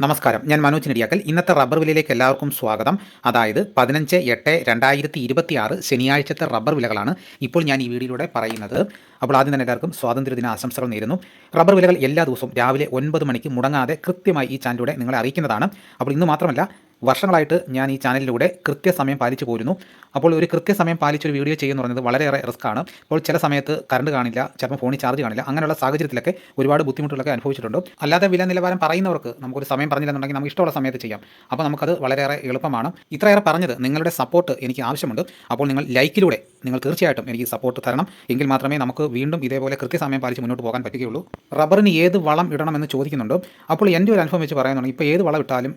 നമസ്കാരം, ഞാൻ മനോജ് നെടിയാക്കൽ. ഇന്നത്തെ റബ്ബർ വിലയിലേക്ക് എല്ലാവർക്കും സ്വാഗതം. അതായത് 15/8/2026 ശനിയാഴ്ചത്തെ റബ്ബർ വിലകളാണ് ഇപ്പോൾ ഞാൻ ഈ വീഡിയോയിലൂടെ പറയുന്നത്. അപ്പോൾ ആദ്യം തന്നെ എല്ലാവർക്കും സ്വാതന്ത്ര്യദിന ആശംസകൾ നേരുന്നു. റബ്ബർ വിലകൾ എല്ലാ ദിവസവും രാവിലെ 9 മണിക്ക് മുടങ്ങാതെ കൃത്യമായി ഈ ചാനലിലൂടെ നിങ്ങളെ അറിയിക്കുന്നതാണ്. അപ്പോൾ ഇന്ന് മാത്രമല്ല, വർഷങ്ങളായിട്ട് ഞാൻ ഈ ചാനലിലൂടെ കൃത്യസമയം പാലിച്ചു പോരുന്നു. അപ്പോൾ ഒരു കൃത്യസമയം പാലിച്ചൊരു വീഡിയോ ചെയ്യുമെന്ന് പറയുന്നത് വളരെയേറെ റിസ്ക്കാണ്. അപ്പോൾ ചില സമയത്ത് കറണ്ട് കാണില്ല, ചിലപ്പോൾ ഫോണിൽ ചാർജ് കാണില്ല. അങ്ങനെയുള്ള സാഹചര്യത്തിലൊക്കെ ഒരുപാട് ബുദ്ധിമുട്ടുകളൊക്കെ അനുഭവിച്ചിട്ടുണ്ട്. അല്ലാതെ വില നിലവാരം പറയുന്നവർക്ക് നമുക്കൊരു സമയം പറഞ്ഞില്ലെന്നുണ്ടെങ്കിൽ നമുക്ക് ഇഷ്ടമുള്ള സമയത്ത് ചെയ്യാം. അപ്പോൾ നമുക്കത് വളരെയേറെ എളുപ്പമാണ്. ഇത്രയേറെ പറഞ്ഞത് നിങ്ങളുടെ സപ്പോർട്ട് എനിക്ക് ആവശ്യമുണ്ട്. അപ്പോൾ നിങ്ങൾ ലൈക്കിലൂടെ നിങ്ങൾ തീർച്ചയായിട്ടും എനിക്ക് സപ്പോർട്ട് തരണം. എങ്കിൽ മാത്രമേ നമുക്ക് വീണ്ടും ഇതേപോലെ കൃത്യസമയം പാലിച്ച് മുന്നോട്ട് പോകാൻ പറ്റുകയുള്ളൂ. റബ്ബറിന് ഏത് വളം ഇടണമെന്ന് ചോദിക്കുന്നുണ്ട്. അപ്പോൾ എൻ്റെ ഒരു അനുഭവം വെച്ച് പറയുന്നുണ്ടെങ്കിൽ ഇപ്പോൾ ഏത് വളം ഇട്ടാലും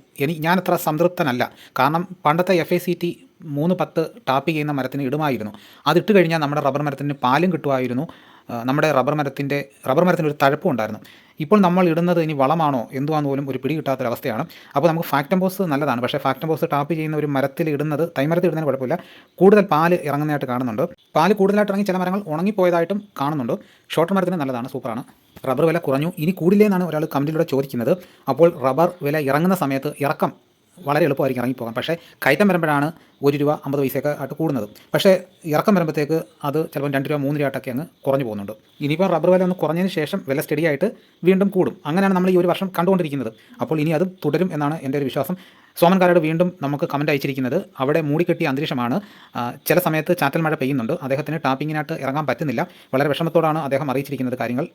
ഞാൻ അത്ര സംതൃപ്തനല്ല. കാരണം പണ്ടത്തെ FACT 310 ടാപ്പ് ചെയ്യുന്ന മരത്തിന് ഇടുമായിരുന്നു. അതിട്ട് കഴിഞ്ഞാൽ നമ്മുടെ റബ്ബർ മരത്തിന് പാലും കിട്ടുമായിരുന്നു. നമ്മുടെ റബ്ബർ മരത്തിന് ഒരു തഴപ്പും ഉണ്ടായിരുന്നു. ഇപ്പോൾ നമ്മൾ ഇടുന്നത് ഇനി വളമാണോ എന്തുവാന്ന് പോലും ഒരു പിടി കിട്ടാത്തൊരവസ്ഥയാണ്. അപ്പോൾ നമുക്ക് ഫാക്ടംബോസ് നല്ലതാണ്. പക്ഷേ ഫാക്ടംബോസ് ടാപ്പ് ചെയ്യുന്ന ഒരു മരത്തിൽ ഇടുന്നത്, തൈമരത്തിൽ ഇടുന്നതിന് കുഴപ്പമില്ല, കൂടുതൽ പാല് ഇറങ്ങുന്നതായിട്ട് കാണുന്നുണ്ട്. പാല് കൂടുതലായിട്ട് ഇറങ്ങി ചില മരങ്ങൾ ഉണങ്ങിപ്പോയതായിട്ടും കാണുന്നുണ്ട്. ഷോർട്ട് മരത്തിന് നല്ലതാണ്, സൂപ്പറാണ്. റബ്ബർ വില കുറഞ്ഞു, ഇനി കൂടില്ലേ എന്നാണ് ഒരാൾ കമൻറ്റിലൂടെ ചോദിക്കുന്നത്. അപ്പോൾ റബ്ബർ വില ഇറങ്ങുന്ന സമയത്ത് ഇറക്കം വളരെ എളുപ്പമായിരിക്കും ഇറങ്ങിപ്പോകാം. പക്ഷേ കയറ്റം വരുമ്പോഴാണ് ₹1.50 ആയിട്ട് കൂടുന്നത്. പക്ഷേ ഇറക്കം വരുമ്പോഴത്തേക്ക് അത് ചിലപ്പോൾ ₹2, ₹3 ആയിട്ടൊക്കെ അങ്ങ് കുറഞ്ഞു പോകുന്നുണ്ട്. ഇനിയിപ്പോൾ റബ്ബർ വില ഒന്ന് കുറഞ്ഞതിന് ശേഷം വില സ്റ്റഡി ആയിട്ട് വീണ്ടും കൂടും. അങ്ങനെയാണ് നമ്മൾ ഈ ഒരു വർഷം കണ്ടുകൊണ്ടിരിക്കുന്നത്. അപ്പോൾ ഇനി അത് തുടരും എന്നാണ് എൻ്റെ ഒരു വിശ്വാസം. സോമൻകാരോട് വീണ്ടും നമുക്ക് കമൻറ്റ് അയച്ചിരിക്കുന്നത്, അവിടെ മൂടിക്കെട്ടിയ അന്തരീക്ഷമാണ്, ചില സമയത്ത് ചാറ്റൽ മഴ പെയ്യുന്നുണ്ട്, അദ്ദേഹത്തിന് ടാപ്പിങ്ങിനായിട്ട് ഇറങ്ങാൻ പറ്റുന്നില്ല. വളരെ വിഷമത്തോടാണ് അദ്ദേഹം അറിയിച്ചിരിക്കുന്നത് കാര്യങ്ങൾ.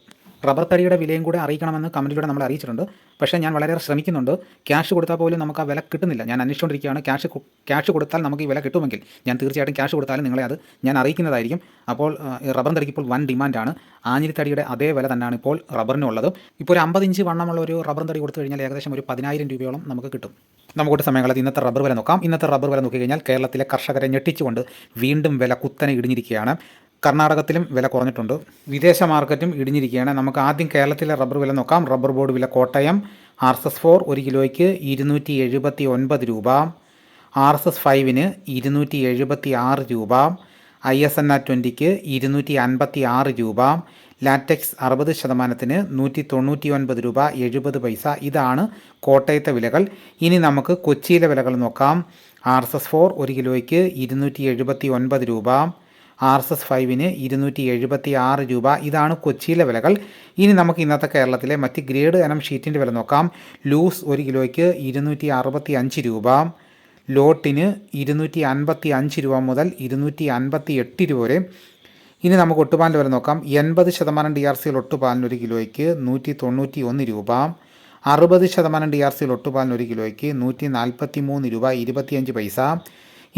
റബ്ബർ തടിയുടെ വിലയും കൂടെ അറിയിക്കണമെന്ന് കമൻറ്റിലൂടെ നമ്മൾ അറിയിച്ചിട്ടുണ്ട്. പക്ഷേ ഞാൻ വളരെ ശ്രമിക്കുന്നുണ്ട്. ക്യാഷ് കൊടുത്താൽ പോലും നമുക്ക് ആ വില കിട്ടുന്നില്ല. ഞാൻ അന്വേഷിച്ചുകൊണ്ടിരിക്കുകയാണ്. ക്യാഷ് കൊടുത്താൽ നമുക്ക് ഈ വില കിട്ടുമെങ്കിൽ ഞാൻ തീർച്ചയായിട്ടും ക്യാഷ് കൊടുത്താലും നിങ്ങളെ അത് ഞാൻ അറിയിക്കുന്നതായിരിക്കും. അപ്പോൾ റബ്ബർ തടിക്ക് ഇപ്പോൾ വൻ ഡിമാൻഡാണ്. ആഞ്ഞിലിത്തടിയുടെ അതേ വില തന്നെയാണ് ഇപ്പോൾ റബ്ബറിനുള്ളത്. ഇപ്പോൾ ഒരു 50 ഇഞ്ച് വണ്ണമുള്ള ഒരു റബ്ബർ തടി കൊടുത്തു കഴിഞ്ഞാൽ ഏകദേശം ഒരു 10,000 രൂപയോളം നമുക്ക് കിട്ടും. നമുക്കൊരു സമയങ്ങളിൽ ഇന്നത്തെ റബ്ബർ വില നോക്കാം. ഇന്നത്തെ റബ്ബർ വില നോക്കിക്കഴിഞ്ഞാൽ കേരളത്തിലെ കർഷകരെ ഞെട്ടിച്ചുകൊണ്ട് വീണ്ടും വില കുത്തനെ ഇടിഞ്ഞിരിക്കുകയാണ്. കർണാടകത്തിലും വില കുറഞ്ഞിട്ടുണ്ട്. വിദേശ മാർക്കറ്റും ഇടിഞ്ഞിരിക്കുകയാണ്. നമുക്ക് ആദ്യം കേരളത്തിലെ റബ്ബർ വില നോക്കാം. റബ്ബർ ബോർഡ് വില കോട്ടയം RSS-4 1 കിലോയ്ക്ക് 279 രൂപ, RSS-5ന് 276 രൂപ, ISNR 20ക്ക് 256 രൂപ, ലാറ്റക്സ് 60%ന് 199 രൂപ 70 പൈസ. ഇതാണ് കോട്ടയത്തെ വിലകൾ. ഇനി നമുക്ക് കൊച്ചിയിലെ വിലകൾ നോക്കാം. RSS-4 1 കിലോയ്ക്ക് 279 രൂപ, RSS-5ന് 276 രൂപ. ഇതാണ് കൊച്ചിയിലെ വിലകൾ. ഇനി നമുക്ക് ഇന്നത്തെ കേരളത്തിലെ മറ്റ് ഗ്രേഡ് ഇനം ഷീറ്റിൻ്റെ വില നോക്കാം. ലൂസ് 1 കിലോയ്ക്ക് 265 രൂപ, ലോട്ടിന് 255 രൂപ മുതൽ 258 രൂപ വരെ. ഇനി നമുക്ക് ഒട്ടുപാലിൻ്റെ വില നോക്കാം. 80% DRC ഒട്ടുപാലിന് 1 കിലോയ്ക്ക് 191 രൂപ, 60% DRC ഒട്ടുപാലിന് 1 കിലോയ്ക്ക് 143 രൂപ 25 പൈസ.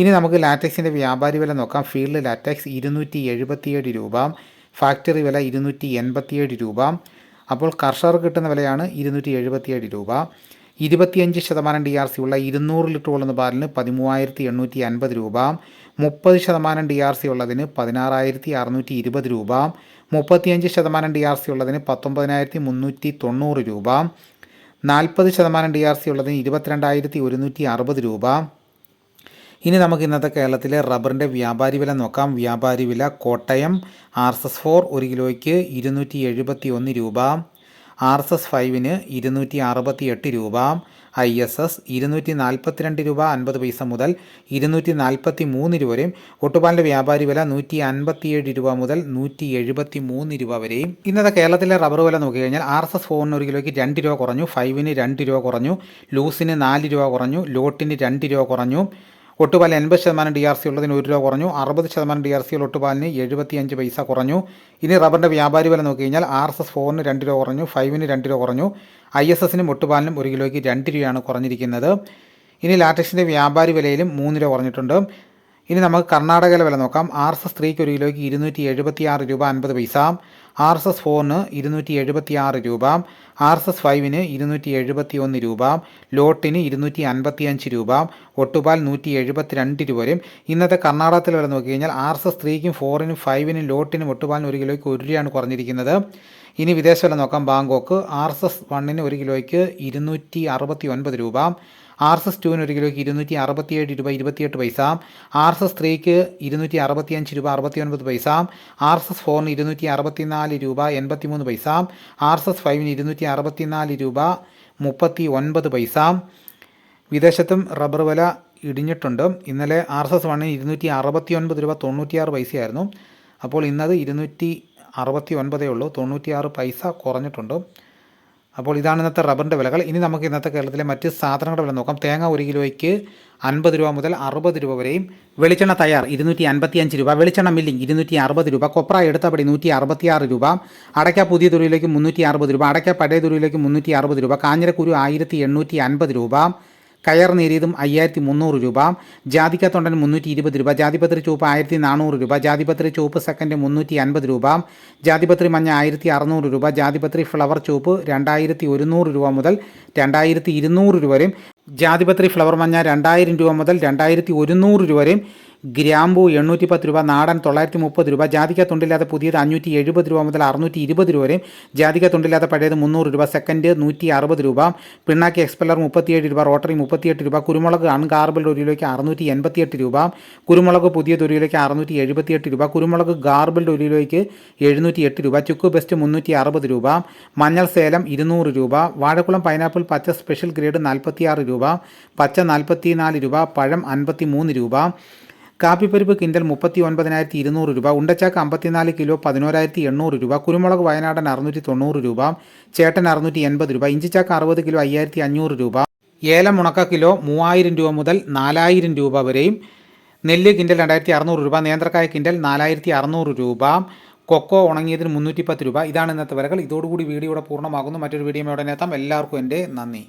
ഇനി നമുക്ക് ലാറ്റക്സിൻ്റെ വ്യാപാരി വില നോക്കാം. ഫീൽഡ് ലാറ്റക്സ് 277 രൂപ, ഫാക്ടറി വില 287 രൂപ. അപ്പോൾ കർഷകർക്ക് കിട്ടുന്ന വിലയാണ് 277 രൂപ. 25% DRC ഉള്ള 200 ലിറ്റർ കൊള്ളുന്ന പാലിന് 13,850 രൂപ, 30% DRC ഉള്ളതിന് 16,620 രൂപ, 35% DRC ഉള്ളതിന് 19,390 രൂപ, 40% DRC ഉള്ളതിന് 22,160 രൂപ. ഇനി നമുക്ക് ഇന്നത്തെ കേരളത്തിലെ റബ്ബറിൻ്റെ വ്യാപാരി വില നോക്കാം. വ്യാപാരി വില കോട്ടയം RSS-4 1 കിലോയ്ക്ക് 271 രൂപ, RSS-5ന് 268 രൂപ, ISS 242 രൂപ 50 പൈസ മുതൽ 243 രൂപ വരെയും. ഒട്ടുപാലിൻ്റെ വ്യാപാരി വില 157 രൂപ മുതൽ 173 രൂപ വരെയും. ഇന്നത്തെ കേരളത്തിലെ റബ്ബർ വില നോക്കിക്കഴിഞ്ഞാൽ RSS-4ന് 1 കിലോയ്ക്ക് 2 രൂപ കുറഞ്ഞു, 5ന് 2 രൂപ കുറഞ്ഞു, ലൂസിന് 4 രൂപ കുറഞ്ഞു, ലോട്ടിന് 2 രൂപ കുറഞ്ഞു. ഒട്ടുപാൽ 80% DRC ഉള്ളതിന് 1 രൂപ കുറഞ്ഞു, 60% DRC ഉള്ള ഒട്ടുപാലിന് 75 പൈസ കുറഞ്ഞു. ഇനി റബ്ബറിൻ്റെ വ്യാപാരി വില നോക്കിക്കഴിഞ്ഞാൽ RSS-4ന് 2 രൂപ കുറഞ്ഞു, 5ന് 2 രൂപ കുറഞ്ഞു, ISSനും ഒട്ടുപാലിനും 1 കിലോയ്ക്ക് 2 രൂപയാണ് കുറഞ്ഞിരിക്കുന്നത്. ഇനി ലാറ്റക്സിൻ്റെ വ്യാപാരി വിലയിലും 3 രൂപ കുറഞ്ഞിട്ടുണ്ട്. ഇനി നമുക്ക് കർണാടകയിലെ വില നോക്കാം. RSS-3ക്ക് 1 കിലോയ്ക്ക് 276 രൂപ 50 പൈസ, RSS-4ന് 276 രൂപ, RSS-5ന് 271 രൂപ, ലോട്ടിന് 255 രൂപ, ഒട്ടുപാൽ 172 രൂപ വരെയും. ഇന്നത്തെ കർണാടകത്തിൽ വില നോക്കിക്കഴിഞ്ഞാൽ RSS-3ക്കും 4നും 5നും ലോട്ടിനും ഒട്ടുപാലിന് 1 കിലോയ്ക്ക് 1 രൂപയാണ് കുറഞ്ഞിരിക്കുന്നത്. ഇനി വിദേശ വില നോക്കാം. ബാങ്കോക്ക് RSS-1ന് 1 കിലോയ്ക്ക് 269 രൂപ, RSS-2ന് 1 കിലോയ്ക്ക് 267 രൂപ 28 പൈസ, RSS-3ക്ക് 265 രൂപ 69 പൈസ, RSS-4ന് 264 രൂപ 83 പൈസ, RSS-5ന് 264 രൂപ 39 പൈസ. വിദേശത്തും റബ്ബർ വില ഇടിഞ്ഞിട്ടുണ്ട്. ഇന്നലെ RSS 1 269 രൂപ 96 പൈസയായിരുന്നു. അപ്പോൾ ഇന്നത് 269 ഉള്ളൂ, 96 പൈസ കുറഞ്ഞിട്ടുണ്ട്. അപ്പോൾ ഇതാണ് ഇന്നത്തെ റബ്ബറിൻ്റെ വിലകൾ. ഇനി നമുക്ക് ഇന്നത്തെ കേരളത്തിലെ മറ്റ് സാധനങ്ങളുടെ വില നോക്കാം. തേങ്ങ 1 കിലോയ്ക്ക് 50 രൂപ മുതൽ 60 രൂപ വരെയും. വെളിച്ചെണ്ണ തയ്യാർ 255 രൂപ. വെളിച്ചെണ്ണ മില്ലിംഗ് 260 രൂപ. കൊപ്ര എടുത്തപടി 166 രൂപ. അടയ്ക്ക പുതിയ തുരുവിലേക്ക് 360 രൂപ. അടയ്ക്ക പഴയ തുരുവിലേക്ക് 360 രൂപ. കാഞ്ഞിരക്കുരു 1850 രൂപ. കയർ നേരിയതും 5300 രൂപ. ജാതിക്ക തൊണ്ടൻ 320 രൂപ. ജാതിപത്രി ചുവപ്പ് 1400 രൂപ. ജാതിപത്രി ചുവപ്പ് സെക്കൻഡ് 350 രൂപ. ജാതിപത്രി മഞ്ഞ 1600 രൂപ. ജാതിപത്രി ഫ്ലവർ ചുവപ്പ് 2100 രൂപ മുതൽ 2200 രൂപ വരെയും. ജാതിപത്രി ഫ്ലവർ മഞ്ഞ 2000 രൂപ മുതൽ 2100 രൂപ വരെയും. ഗ്രാമ്പു 810 രൂപ. നാടൻ 930 രൂപ. ജാതിക്ക തൊണ്ടില്ലാതെ പുതിയത് 570 രൂപ മുതൽ 620 രൂപ വരെയും. ജാതിക്ക തൊണ്ടില്ലാതെ പഴയത് 300 രൂപ. സെക്കൻഡ് 160 രൂപ. പിണ്ണാക്കി എക്സ്പെല്ലർ 37 രൂപ. റോട്ടറി 38 രൂപ. കുരുമുളക് അൺഗാർബിൾഡ് 1 കിലോയ്ക്ക് 688 രൂപ. കുരുമുളക് പുതിയത് 1 കിലോയ്ക്ക് 678 രൂപ. കുരുമുളക് ഗാർബിൾഡ് 1 കിലോയ്ക്ക് 708 രൂപ. ചുക്ക് ബെസ്റ്റ് 360 രൂപ. മഞ്ഞൾ സേലം 200 രൂപ. വാഴക്കുളം പൈനാപ്പിൾ പച്ച സ്പെഷ്യൽ ഗ്രേഡ് 46 രൂപ. പച്ച 44 രൂപ. പഴം 53 രൂപ. കാപ്പിപ്പരിപ്പ് കിൻഡൽ 39,200 രൂപ. ഉണ്ടച്ചാക്ക് 54 കിലോ 11,800 രൂപ. കുരുമുളക് വയനാടൻ 690 രൂപ. ചേട്ടൻ 680 രൂപ. ഇഞ്ചിച്ചാക്ക് 60 കിലോ 5,500 രൂപ. ഏലം ഉണക്ക കിലോ 3000 രൂപ മുതൽ 4000 രൂപ വരെയും. നെല്ല് കിൻഡൽ 2600 രൂപ. നേന്ത്രക്കായ കിൻഡൽ 4600 രൂപ. കൊക്കോ ഉണങ്ങിയതിന് 310 രൂപ. ഇതാണ് ഇന്നത്തെ വിലകൾ. ഇതോടുകൂടി വീഡിയോയുടെ പൂർണ്ണമാകുന്നു. മറ്റൊരു വീഡിയോ ഉടനെ എത്താം. എല്ലാവർക്കും എൻ്റെ നന്ദി.